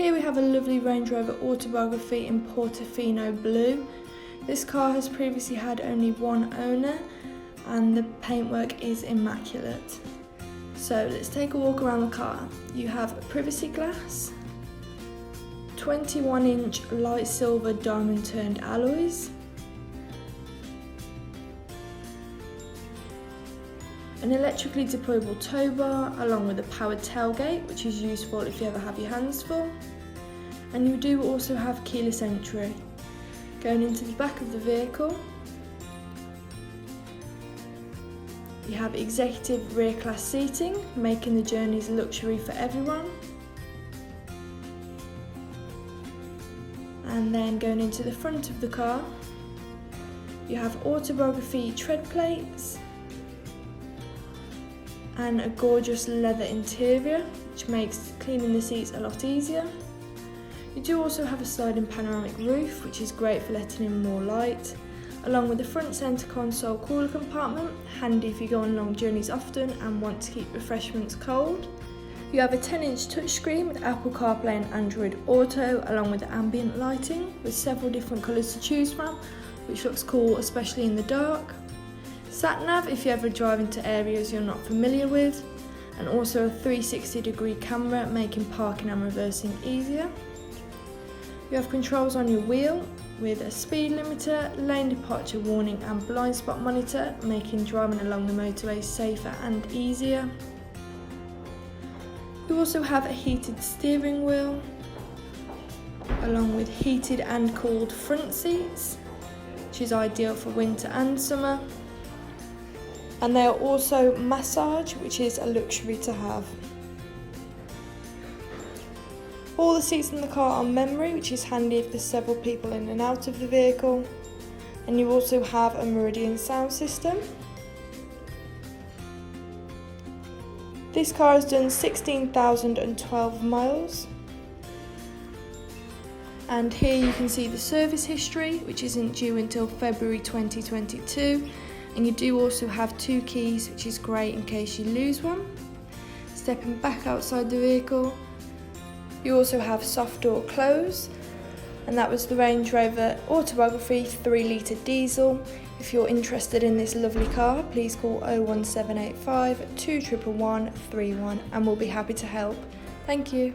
Here we have a lovely Range Rover Autobiography in Portofino Blue. This car has previously had only one owner and the paintwork is immaculate. So let's take a walk around the car. You have privacy glass, 21-inch light silver diamond turned alloys, an electrically deployable tow bar along with a powered tailgate, which is useful if you ever have your hands full, and you do also have keyless entry. Going into the back of the vehicle, you have executive rear class seating, making the journeys a luxury for everyone. And then going into the front of the car, you have Autobiography tread plates and a gorgeous leather interior, which makes cleaning the seats a lot easier. You do also have a sliding panoramic roof, which is great for letting in more light, along with the front centre console cooler compartment, handy if you go on long journeys often and want to keep refreshments cold. You have a 10-inch touchscreen with Apple CarPlay and Android Auto, along with ambient lighting with several different colours to choose from, which looks cool especially in the dark. Sat-nav if you ever drive into areas you're not familiar with, and also a 360-degree camera making parking and reversing easier. You have controls on your wheel with a speed limiter, lane departure warning and blind spot monitor, making driving along the motorway safer and easier. You also have a heated steering wheel, along with heated and cooled front seats, which is ideal for winter and summer. And they are also massage, which is a luxury to have. All the seats in the car are memory, which is handy if there's several people in and out of the vehicle. And you also have a Meridian sound system. This car has done 16,012 miles. And here you can see the service history, which isn't due until February 2022. And you do also have 2 keys, which is great in case you lose one. Stepping back outside the vehicle, you also have soft door close, and that was the Range Rover Autobiography 3-litre diesel. If you're interested in this lovely car, please call 01785 211131 and we'll be happy to help. Thank you.